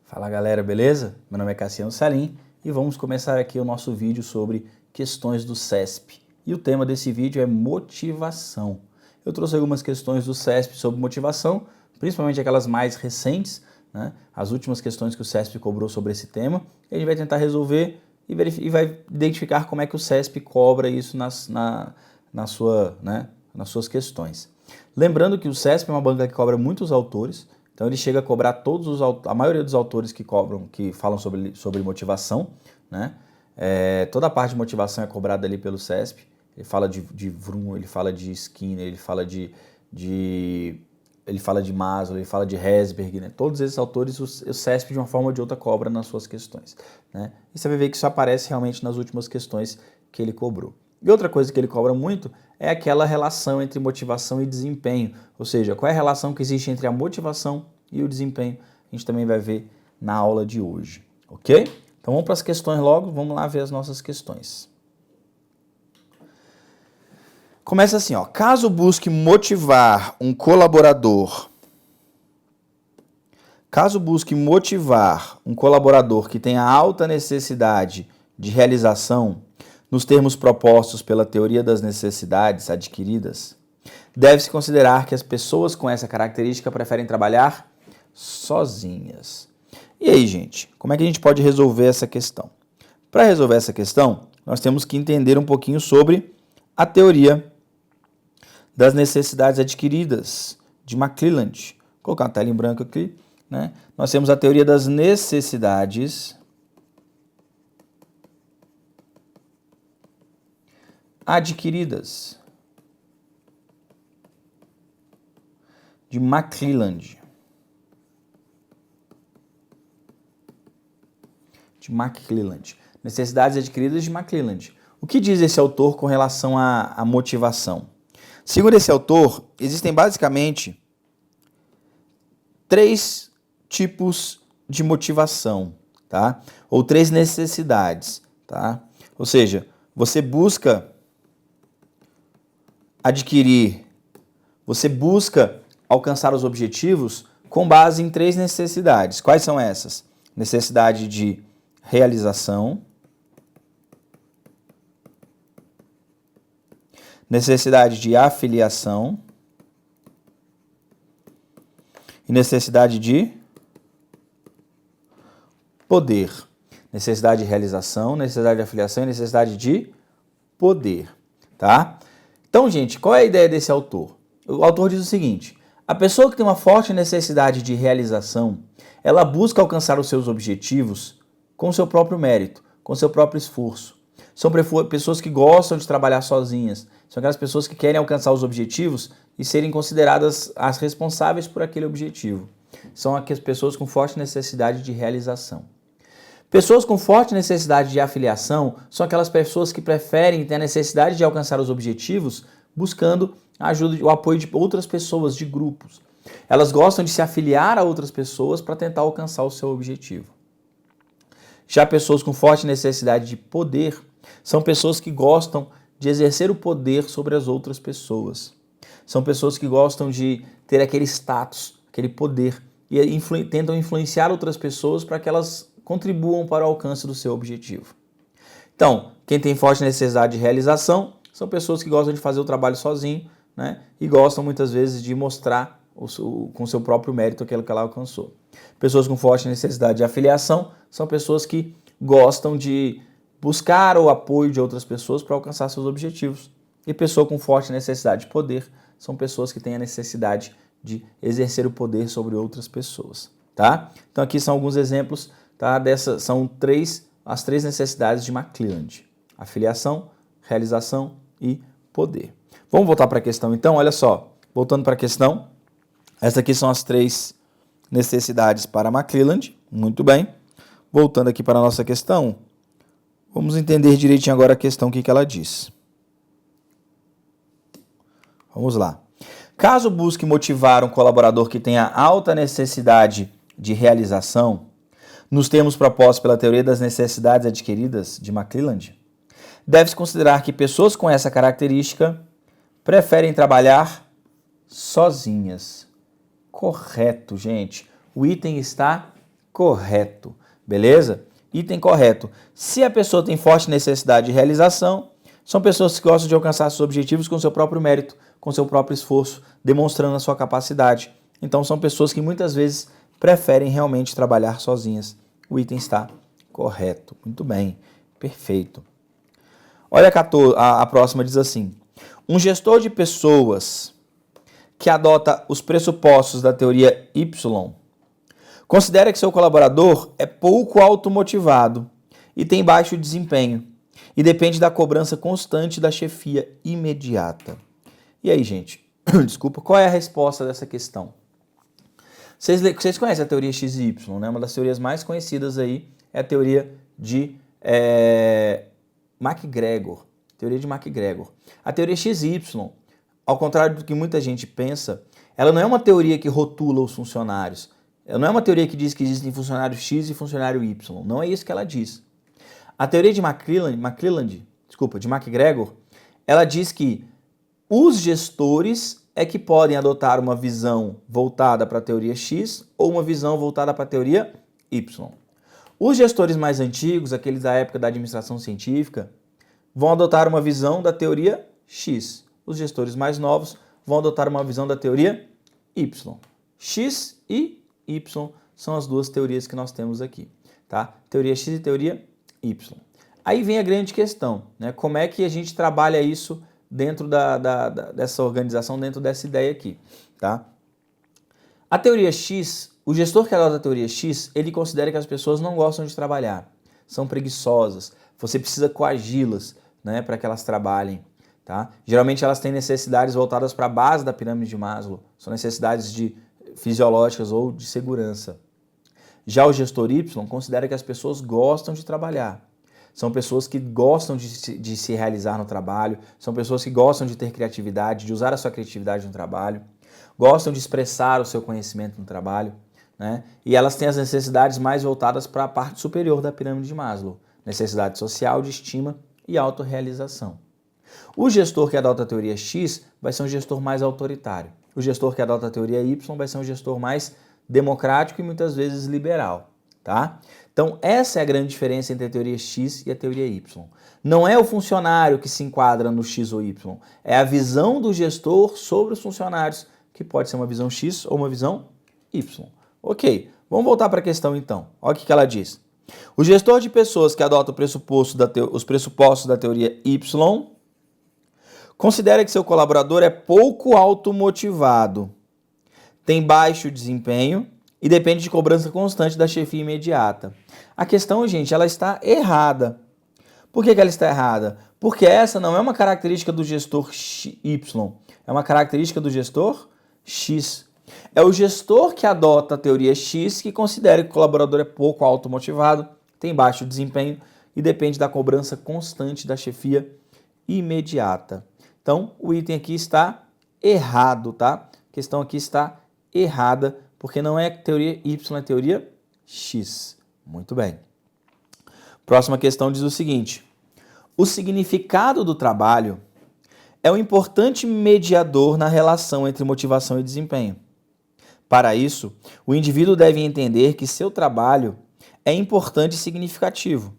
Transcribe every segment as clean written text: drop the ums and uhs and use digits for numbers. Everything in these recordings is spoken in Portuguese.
Fala galera, beleza? Meu nome é Cassiano Salim e vamos começar aqui o nosso vídeo sobre questões do CESP. E o tema desse vídeo é motivação. Eu trouxe algumas questões do CESP sobre motivação, principalmente aquelas mais recentes, né? As últimas questões que o CESP cobrou sobre esse tema. E a gente vai tentar resolver e vai identificar como é que o CESP cobra isso nas suas questões. Lembrando que o CESP é uma banca que cobra muitos autores. Então ele chega a cobrar a maioria dos autores que falam sobre motivação, né? Toda a parte de motivação é cobrada ali pelo CESP. Ele fala de Vroom, ele fala de Skinner, ele fala de Maslow, ele fala de Herzberg, né? Todos esses autores o CESP de uma forma ou de outra cobra nas suas questões, né? E você vai ver que isso aparece realmente nas últimas questões que ele cobrou. E outra coisa que ele cobra muito é aquela relação entre motivação e desempenho, ou seja, qual é a relação que existe entre a motivação e o desempenho. A gente também vai ver na aula de hoje, ok? Então vamos para as questões logo, vamos lá ver as nossas questões. Começa assim, ó. Caso busque motivar um colaborador que tenha alta necessidade de realização nos termos propostos pela teoria das necessidades adquiridas, deve-se considerar que as pessoas com essa característica preferem trabalhar sozinhas. E aí, gente, como é que a gente pode resolver essa questão? Para resolver essa questão, nós temos que entender um pouquinho sobre a teoria das necessidades adquiridas de McClelland. Vou colocar uma tela em branco aqui, né? Nós temos a teoria das necessidades adquiridas de McClelland. Necessidades adquiridas de McClelland. O que diz esse autor com relação à motivação? Segundo esse autor, existem basicamente 3 tipos de motivação, tá? Ou 3 necessidades, tá? Ou seja, você busca alcançar os objetivos com base em 3 necessidades. Quais são essas? Necessidade de realização, necessidade de afiliação e necessidade de poder. Necessidade de realização, necessidade de afiliação e necessidade de poder, tá? Então, gente, qual é a ideia desse autor? O autor diz o seguinte: a pessoa que tem uma forte necessidade de realização, ela busca alcançar os seus objetivos com seu próprio mérito, com seu próprio esforço. São pessoas que gostam de trabalhar sozinhas, são aquelas pessoas que querem alcançar os objetivos e serem consideradas as responsáveis por aquele objetivo. São aquelas pessoas com forte necessidade de realização. Pessoas com forte necessidade de afiliação são aquelas pessoas que preferem ter a necessidade de alcançar os objetivos buscando a ajuda e o apoio de outras pessoas, de grupos. Elas gostam de se afiliar a outras pessoas para tentar alcançar o seu objetivo. Já pessoas com forte necessidade de poder são pessoas que gostam de exercer o poder sobre as outras pessoas. São pessoas que gostam de ter aquele status, aquele poder e tentam influenciar outras pessoas para que elas contribuam para o alcance do seu objetivo. Então, quem tem forte necessidade de realização são pessoas que gostam de fazer o trabalho sozinho, né? E gostam muitas vezes de mostrar com seu próprio mérito aquilo que ela alcançou. Pessoas com forte necessidade de afiliação são pessoas que gostam de buscar o apoio de outras pessoas para alcançar seus objetivos. E pessoa com forte necessidade de poder são pessoas que têm a necessidade de exercer o poder sobre outras pessoas, tá? Então aqui são alguns exemplos, tá? São as 3 necessidades de McClelland: afiliação, realização e poder. Vamos voltar para a questão então, olha só. Voltando para a questão, essas aqui são as 3 necessidades para McClelland. Muito bem. Voltando aqui para a nossa questão, vamos entender direitinho agora a questão, o que ela diz. Vamos lá. Caso busque motivar um colaborador que tenha alta necessidade de realização, nos termos propostos pela teoria das necessidades adquiridas de McClelland, deve-se considerar que pessoas com essa característica preferem trabalhar sozinhas. Correto, gente. O item está correto, beleza? Item correto. Se a pessoa tem forte necessidade de realização, são pessoas que gostam de alcançar seus objetivos com seu próprio mérito, com seu próprio esforço, demonstrando a sua capacidade. Então são pessoas que muitas vezes preferem realmente trabalhar sozinhas. O item está correto. Muito bem, perfeito. Olha a próxima, diz assim: um gestor de pessoas que adota os pressupostos da teoria Y considera que seu colaborador é pouco automotivado e tem baixo desempenho e depende da cobrança constante da chefia imediata. E aí, gente, desculpa, qual é a resposta dessa questão? Vocês conhecem a teoria XY, né? Uma das teorias mais conhecidas aí é a teoria de MacGregor. Teoria de MacGregor. A teoria XY, ao contrário do que muita gente pensa, ela não é uma teoria que rotula os funcionários. Ela não é uma teoria que diz que existem funcionário X e funcionário Y. Não é isso que ela diz. A teoria de de MacGregor, ela diz que os gestores é que podem adotar uma visão voltada para a teoria X ou uma visão voltada para a teoria Y. Os gestores mais antigos, aqueles da época da administração científica, vão adotar uma visão da teoria X. Os gestores mais novos vão adotar uma visão da teoria Y. X e Y são as duas teorias que nós temos aqui, tá? Teoria X e teoria Y. Aí vem a grande questão, né? Como é que a gente trabalha isso dentro dessa organização, dentro dessa ideia aqui, tá? A teoria X, o gestor que adota a teoria X, ele considera que as pessoas não gostam de trabalhar, são preguiçosas, você precisa coagi-las, né, para que elas trabalhem, tá? Geralmente elas têm necessidades voltadas para a base da pirâmide de Maslow, são necessidades fisiológicas ou de segurança. Já o gestor Y considera que as pessoas gostam de trabalhar. São pessoas que gostam de se realizar no trabalho, são pessoas que gostam de ter criatividade, de usar a sua criatividade no trabalho, gostam de expressar o seu conhecimento no trabalho, né? E elas têm as necessidades mais voltadas para a parte superior da pirâmide de Maslow, necessidade social, de estima e autorrealização. O gestor que adota a teoria X vai ser um gestor mais autoritário. O gestor que adota a teoria Y vai ser um gestor mais democrático e muitas vezes liberal, tá? Então, essa é a grande diferença entre a teoria X e a teoria Y. Não é o funcionário que se enquadra no X ou Y, é a visão do gestor sobre os funcionários, que pode ser uma visão X ou uma visão Y. Ok, vamos voltar para a questão então. Olha o que ela diz. O gestor de pessoas que adota os pressupostos da teoria Y considera que seu colaborador é pouco automotivado, tem baixo desempenho e depende de cobrança constante da chefia imediata. A questão, gente, ela está errada. Por que ela está errada? Porque essa não é uma característica do gestor Y, é uma característica do gestor X. É o gestor que adota a teoria X que considera que o colaborador é pouco automotivado, tem baixo desempenho e depende da cobrança constante da chefia imediata. Então, o item aqui está errado, tá? A questão aqui está errada, porque não é teoria Y, é teoria X. Muito bem. Próxima questão diz o seguinte: o significado do trabalho é um importante mediador na relação entre motivação e desempenho. Para isso, o indivíduo deve entender que seu trabalho é importante e significativo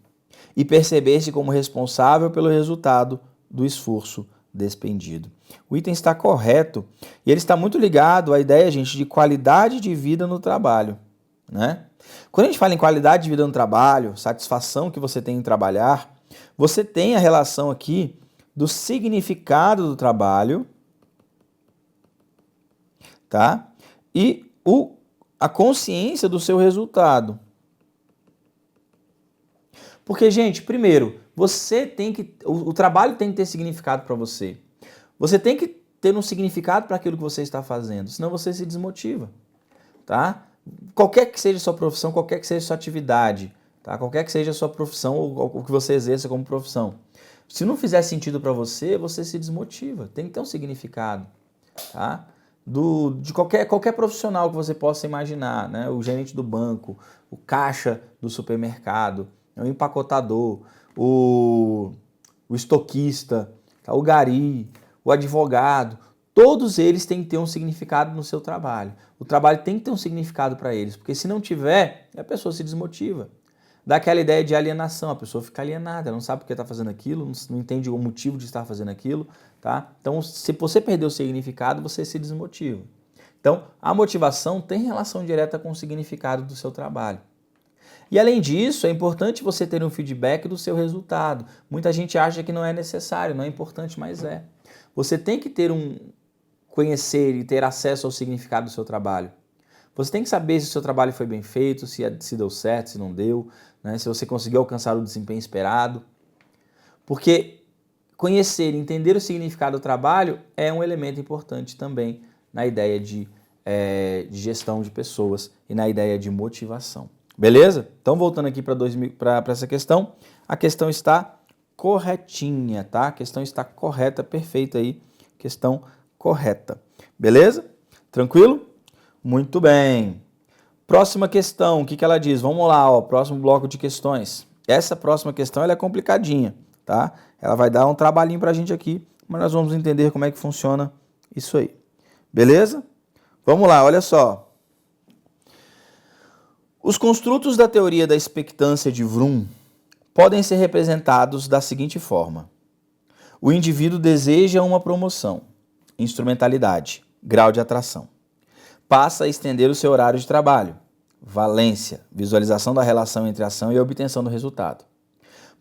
e perceber-se como responsável pelo resultado do esforço despendido. O item está correto e ele está muito ligado à ideia, gente, de qualidade de vida no trabalho, né? Quando a gente fala em qualidade de vida no trabalho, satisfação que você tem em trabalhar, você tem a relação aqui do significado do trabalho, tá? E a consciência do seu resultado. Porque, gente, primeiro, o trabalho tem que ter significado para você. Você tem que ter um significado para aquilo que você está fazendo, senão você se desmotiva, tá? Qualquer que seja a sua profissão, qualquer que seja a sua atividade, tá? Qualquer que seja a sua profissão ou o que você exerça como profissão. Se não fizer sentido para você, você se desmotiva. Tem que ter um significado, tá? De qualquer profissional que você possa imaginar, né? O gerente do banco, o caixa do supermercado, o empacotador, o estoquista, tá? O gari, o advogado, todos eles têm que ter um significado no seu trabalho. O trabalho tem que ter um significado para eles, porque se não tiver, a pessoa se desmotiva. Dá aquela ideia de alienação, a pessoa fica alienada, ela não sabe por que está fazendo aquilo, não entende o motivo de estar fazendo aquilo, tá? Então, se você perder o significado, você se desmotiva. Então, a motivação tem relação direta com o significado do seu trabalho. E além disso, é importante você ter um feedback do seu resultado. Muita gente acha que não é necessário, não é importante, mas é. Você tem que conhecer e ter acesso ao significado do seu trabalho. Você tem que saber se o seu trabalho foi bem feito, se deu certo, se não deu, né? Se você conseguiu alcançar o desempenho esperado. Porque conhecer e entender o significado do trabalho é um elemento importante também na ideia de gestão de pessoas e na ideia de motivação. Beleza? Então, voltando aqui para essa questão, a questão está corretinha, tá? A questão está correta, perfeita aí, questão correta. Beleza? Tranquilo? Muito bem. Próxima questão, o que ela diz? Vamos lá, ó, próximo bloco de questões. Essa próxima questão ela é complicadinha, tá? Ela vai dar um trabalhinho pra gente aqui, mas nós vamos entender como é que funciona isso aí. Beleza? Vamos lá, olha só. Os construtos da teoria da expectância de Vroom podem ser representados da seguinte forma. O indivíduo deseja uma promoção, instrumentalidade, grau de atração. Passa a estender o seu horário de trabalho, valência, visualização da relação entre ação e a obtenção do resultado.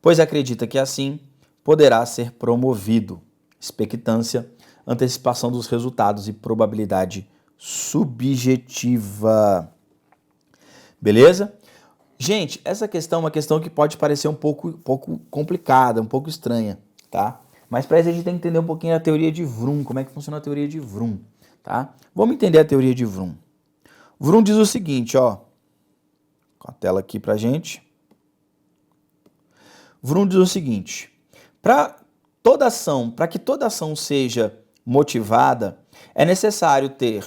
Pois acredita que assim poderá ser promovido, expectância, antecipação dos resultados e probabilidade subjetiva. Beleza? Gente, essa questão é uma questão que pode parecer um pouco complicada, um pouco estranha, tá? Mas para isso a gente tem que entender um pouquinho a teoria de Vroom, como é que funciona a teoria de Vroom, tá? Vamos entender a teoria de Vroom. Vroom diz o seguinte, ó, com a tela aqui pra gente. Vroom diz o seguinte, para que toda ação seja motivada, é necessário ter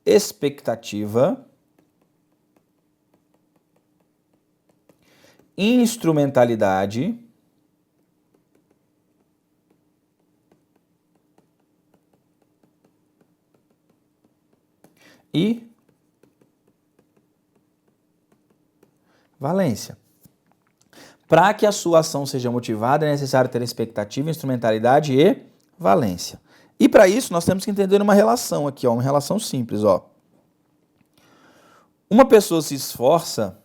expectativa, instrumentalidade e valência. Para que a sua ação seja motivada, é necessário ter expectativa, instrumentalidade e valência. E para isso, nós temos que entender uma relação aqui, ó, uma relação simples, ó. Uma pessoa se esforça.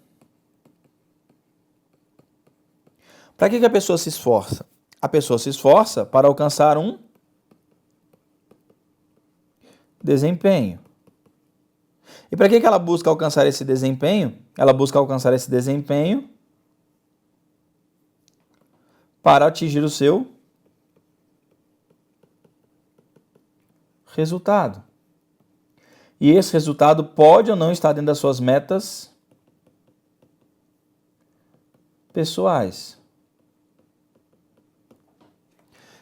Para que a pessoa se esforça? A pessoa se esforça para alcançar um desempenho. E para que ela busca alcançar esse desempenho? Ela busca alcançar esse desempenho para atingir o seu resultado. E esse resultado pode ou não estar dentro das suas metas pessoais.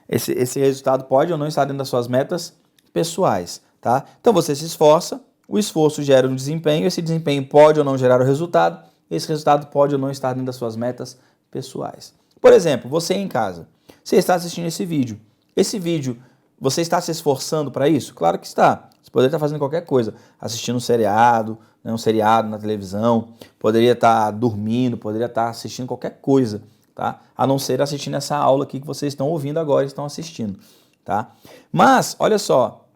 Esse resultado pode ou não estar dentro das suas metas pessoais, tá? Então você se esforça, o esforço gera um desempenho, esse desempenho pode ou não gerar o resultado, esse resultado pode ou não estar dentro das suas metas pessoais. Por exemplo, você em casa, você está assistindo esse vídeo. Esse vídeo, você está se esforçando para isso? Claro que está. Você poderia estar fazendo qualquer coisa, assistindo um seriado na televisão, poderia estar dormindo, poderia estar assistindo qualquer coisa, tá? A não ser assistindo essa aula aqui que vocês estão ouvindo agora e estão assistindo, tá? Mas, olha só,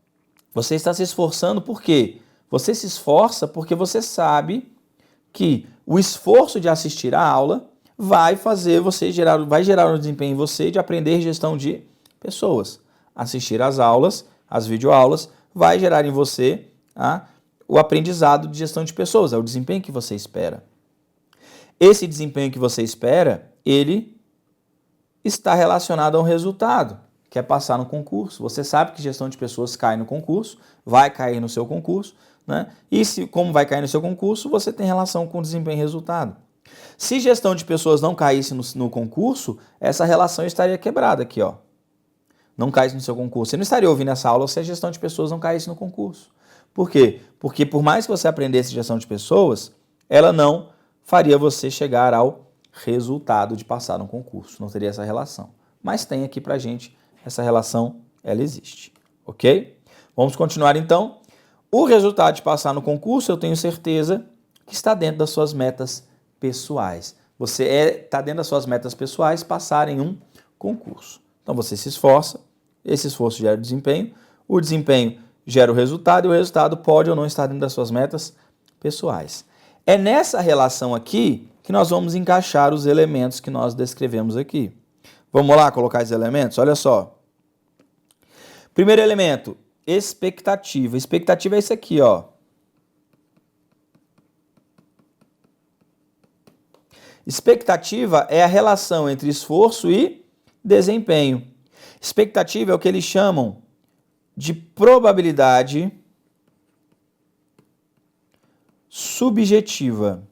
você está se esforçando por quê? Você se esforça porque você sabe que o esforço de assistir a aula vai gerar um desempenho em você de aprender gestão de pessoas. Assistir às aulas, às videoaulas, vai gerar em você o aprendizado de gestão de pessoas, é o desempenho que você espera. Esse desempenho que você espera, ele está relacionado a um resultado, que é passar no concurso. Você sabe que gestão de pessoas cai no concurso, vai cair no seu concurso, né? E como vai cair no seu concurso, você tem relação com desempenho e resultado. Se gestão de pessoas não caísse no concurso, essa relação estaria quebrada aqui, ó. Não caísse no seu concurso. Você não estaria ouvindo essa aula se a gestão de pessoas não caísse no concurso. Por quê? Porque por mais que você aprendesse gestão de pessoas, ela não faria você chegar ao resultado de passar no concurso. Não teria essa relação. Mas tem aqui pra gente, essa relação, ela existe. Ok? Vamos continuar então. O resultado de passar no concurso, eu tenho certeza que está dentro das suas metas pessoais. Você está dentro das suas metas pessoais passar em um concurso. Então você se esforça, esse esforço gera desempenho, o desempenho gera o resultado e o resultado pode ou não estar dentro das suas metas pessoais. É nessa relação aqui que nós vamos encaixar os elementos que nós descrevemos aqui. Vamos lá colocar esses elementos? Olha só. Primeiro elemento, expectativa. Expectativa é esse aqui, ó. Expectativa é a relação entre esforço e desempenho. Expectativa é o que eles chamam de probabilidade subjetiva.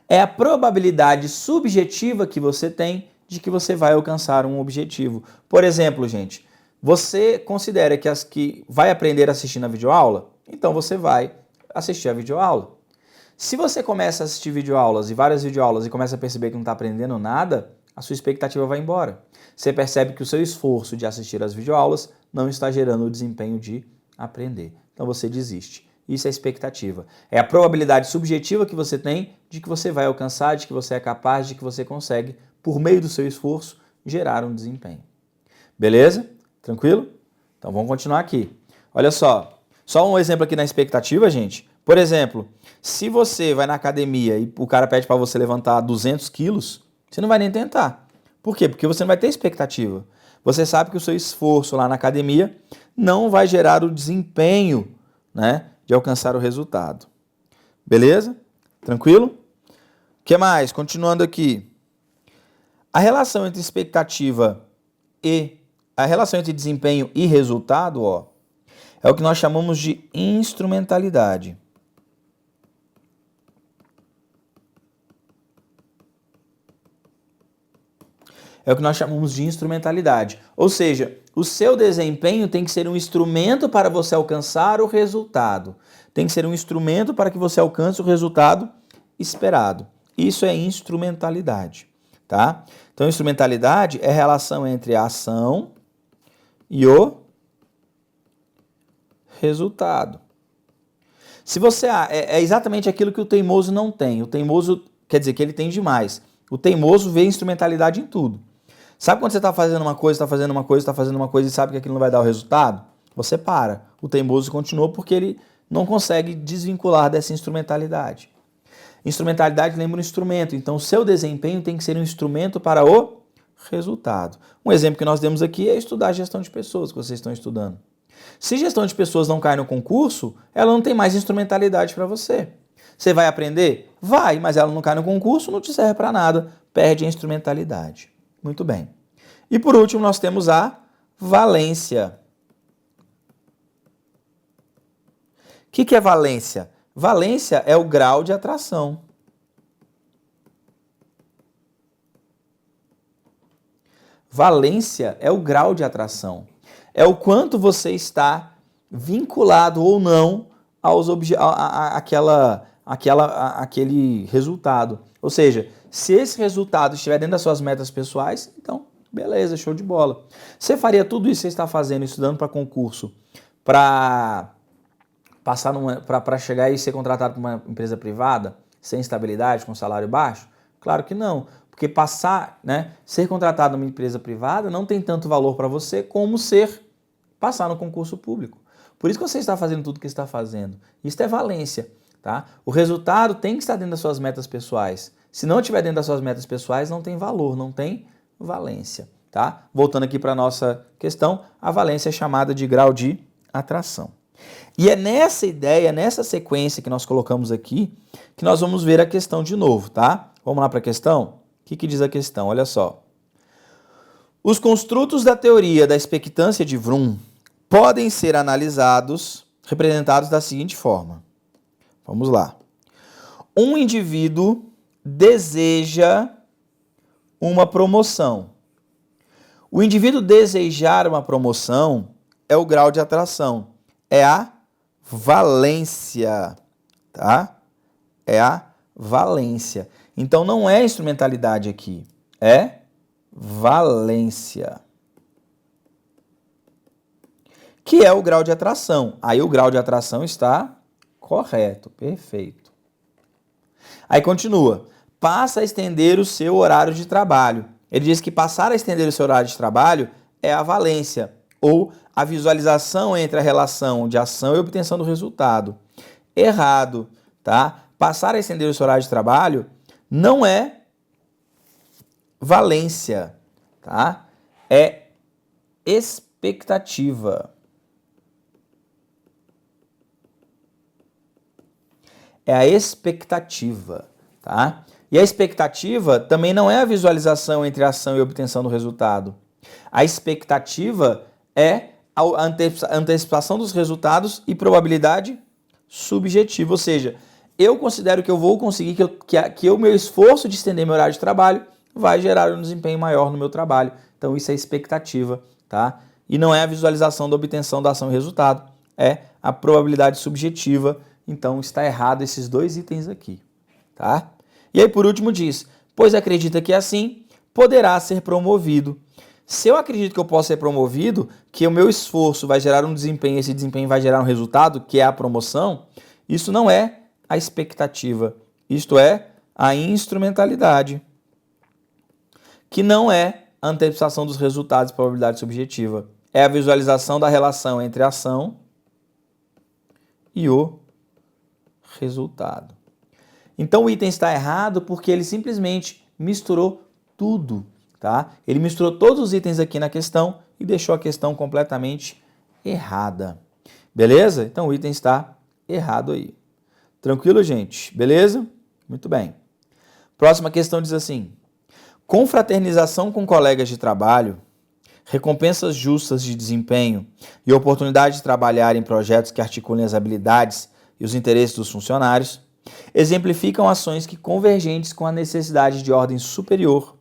É a probabilidade subjetiva que você tem de que você vai alcançar um objetivo. Por exemplo, gente, você considera que vai aprender assistindo a videoaula? Então você vai assistir a videoaula. Se você começa a assistir videoaulas e várias videoaulas e começa a perceber que não está aprendendo nada, a sua expectativa vai embora. Você percebe que o seu esforço de assistir às videoaulas não está gerando o desempenho de aprender. Então você desiste. Isso é expectativa. É a probabilidade subjetiva que você tem de que você vai alcançar, de que você é capaz, de que você consegue, por meio do seu esforço, gerar um desempenho. Beleza? Tranquilo? Então vamos continuar aqui. Olha só. Só um exemplo aqui na expectativa, gente. Por exemplo, se você vai na academia e o cara pede para você levantar 200 quilos, você não vai nem tentar. Por quê? Porque você não vai ter expectativa. Você sabe que o seu esforço lá na academia não vai gerar o desempenho, né, de alcançar o resultado. Beleza? Tranquilo? O que mais? Continuando aqui. A relação entre expectativa e a relação entre desempenho e resultado, ó, é o que nós chamamos de instrumentalidade. É o que nós chamamos de instrumentalidade. Ou seja, o seu desempenho tem que ser um instrumento para você alcançar o resultado. Tem que ser um instrumento para que você alcance o resultado esperado. Isso é instrumentalidade, tá? Então, instrumentalidade é a relação entre a ação e o resultado. Se você é exatamente aquilo que o teimoso não tem. O teimoso quer dizer que ele tem demais. O teimoso vê instrumentalidade em tudo. Sabe quando você está fazendo uma coisa, está fazendo uma coisa, está fazendo uma coisa e sabe que aquilo não vai dar o resultado? Você para. O teimoso continua porque ele não consegue desvincular dessa instrumentalidade. Instrumentalidade lembra um instrumento, então o seu desempenho tem que ser um instrumento para o resultado. Um exemplo que nós demos aqui é estudar gestão de pessoas, que vocês estão estudando. Se gestão de pessoas não cai no concurso, ela não tem mais instrumentalidade para você. Você vai aprender? Vai, mas ela não cai no concurso, não te serve para nada, perde a instrumentalidade. Muito bem. E por último, nós temos a valência. O que é valência? Valência é o grau de atração. Valência é o grau de atração. É o quanto você está vinculado ou não àquele resultado. Ou seja, se esse resultado estiver dentro das suas metas pessoais, então, beleza, show de bola. Você faria tudo isso que você está fazendo, estudando para concurso, para chegar e ser contratado por uma empresa privada, sem estabilidade, com salário baixo? Claro que não. Porque ser contratado numa empresa privada não tem tanto valor para você como passar no concurso público. Por isso que você está fazendo tudo o que está fazendo. Isso é valência, tá? O resultado tem que estar dentro das suas metas pessoais. Se não estiver dentro das suas metas pessoais, não tem valor, não tem valência, tá? Voltando aqui para a nossa questão, a valência é chamada de grau de atração. E é nessa ideia, nessa sequência que nós colocamos aqui, que nós vamos ver a questão de novo, tá? Vamos lá para a questão? O que diz a questão? Olha só. Os construtos da teoria da expectância de Vroom podem ser representados da seguinte forma. Vamos lá. Um indivíduo deseja uma promoção. O indivíduo desejar uma promoção é o grau de atração. É a valência, tá? É a valência. Então não é instrumentalidade aqui, é valência. que é o grau de atração. Aí o grau de atração está correto, perfeito. Aí continua, passa a estender o seu horário de trabalho. Ele diz que passar a estender o seu horário de trabalho é a valência, ou a visualização entre a relação de ação e obtenção do resultado. Errado, tá? Passar a estender o seu horário de trabalho não é valência, tá? É expectativa. É a expectativa, tá? E a expectativa também não é a visualização entre a ação e a obtenção do resultado. A expectativa é a antecipação dos resultados e probabilidade subjetiva, ou seja, eu considero que eu vou conseguir, que o meu esforço de estender meu horário de trabalho vai gerar um desempenho maior no meu trabalho. Então isso é expectativa, tá? E não é a visualização da obtenção da ação e resultado, é a probabilidade subjetiva. Então está errado esses dois itens aqui, tá? E aí por último diz, pois acredita que assim poderá ser promovido. Se eu acredito que eu posso ser promovido, que o meu esforço vai gerar um desempenho, esse desempenho vai gerar um resultado, que é a promoção, isso não é a expectativa, isto é a instrumentalidade, que não é a antecipação dos resultados e probabilidade subjetiva, é a visualização da relação entre a ação e o resultado. Então o item está errado porque ele simplesmente misturou tudo, tá? Ele misturou todos os itens aqui na questão e deixou a questão completamente errada. Beleza? Então o item está errado aí. Tranquilo, gente? Beleza? Muito bem. Próxima questão diz assim: confraternização com colegas de trabalho, recompensas justas de desempenho e oportunidade de trabalhar em projetos que articulem as habilidades e os interesses dos funcionários exemplificam ações que convergentes com a necessidade de ordem superior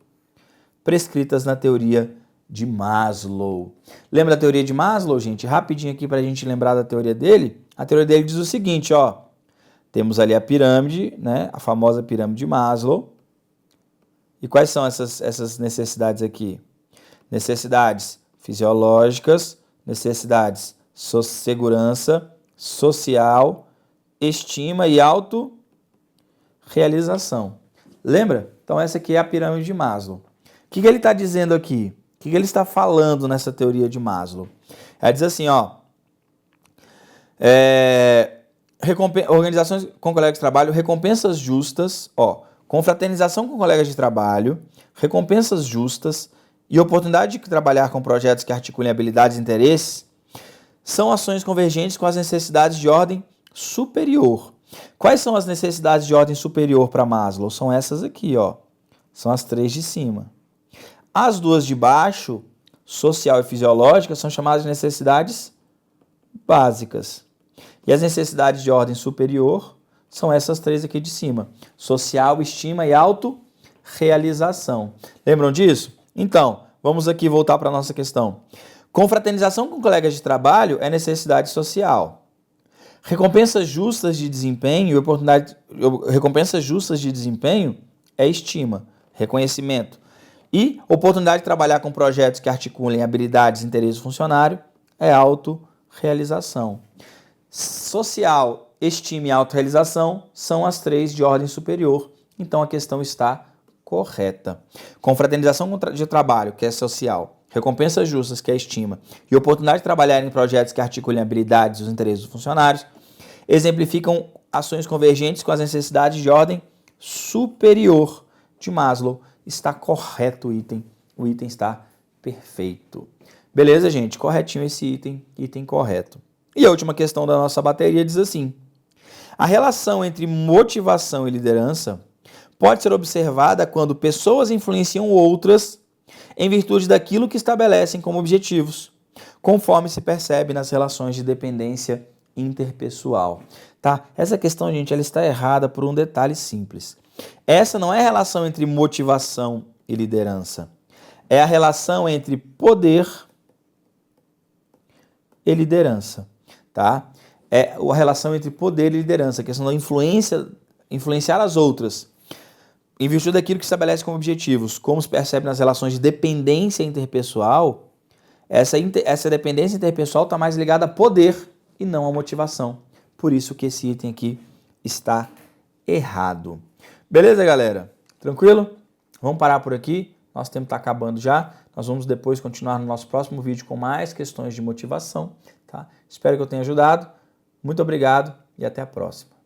prescritas na teoria de Maslow. Lembra da teoria de Maslow, gente? Rapidinho aqui para a gente lembrar da teoria dele. A teoria dele diz o seguinte, ó. Temos ali a pirâmide, né? A famosa pirâmide de Maslow. E quais são essas necessidades aqui? Necessidades fisiológicas, necessidades segurança, social, estima e autorrealização. Lembra? Então essa aqui é a pirâmide de Maslow. O que ele está dizendo aqui? O que ele está falando nessa teoria de Maslow? Ela diz assim, ó, organizações com colegas de trabalho, recompensas justas, ó, confraternização com colegas de trabalho, recompensas justas e oportunidade de trabalhar com projetos que articulem habilidades e interesses são ações convergentes com as necessidades de ordem superior. Quais são as necessidades de ordem superior para Maslow? São essas aqui, ó. São as três de cima. As duas de baixo, social e fisiológica, são chamadas de necessidades básicas. E as necessidades de ordem superior são essas três aqui de cima. Social, estima e autorrealização. Lembram disso? Então, vamos aqui voltar para a nossa questão. Confraternização com colegas de trabalho é necessidade social. Recompensas justas de desempenho recompensas justas de desempenho é estima, reconhecimento. E oportunidade de trabalhar com projetos que articulem habilidades e interesses do funcionário é autorrealização. Social, estima e autorrealização são as três de ordem superior. Então a questão está correta. Confraternização de trabalho, que é social. Recompensas justas, que é estima. E oportunidade de trabalhar em projetos que articulem habilidades e os interesses dos funcionários exemplificam ações convergentes com as necessidades de ordem superior de Maslow. Está correto o item. O item está perfeito. Beleza, gente? Corretinho esse item. Item correto. E a última questão da nossa bateria diz assim: a relação entre motivação e liderança pode ser observada quando pessoas influenciam outras em virtude daquilo que estabelecem como objetivos, conforme se percebe nas relações de dependência interpessoal. Tá? Essa questão, gente, ela está errada por um detalhe simples. Essa não é a relação entre motivação e liderança. É a relação entre poder e liderança. Tá? É a relação entre poder e liderança, a questão da influenciar as outras, em virtude daquilo que estabelece como objetivos, como se percebe nas relações de dependência interpessoal, essa dependência interpessoal está mais ligada a poder e não a motivação. Por isso que esse item aqui está errado. Beleza, galera? Tranquilo? Vamos parar por aqui. Nosso tempo está acabando já. Nós vamos depois continuar no nosso próximo vídeo com mais questões de motivação. Tá? Espero que eu tenha ajudado. Muito obrigado e até a próxima.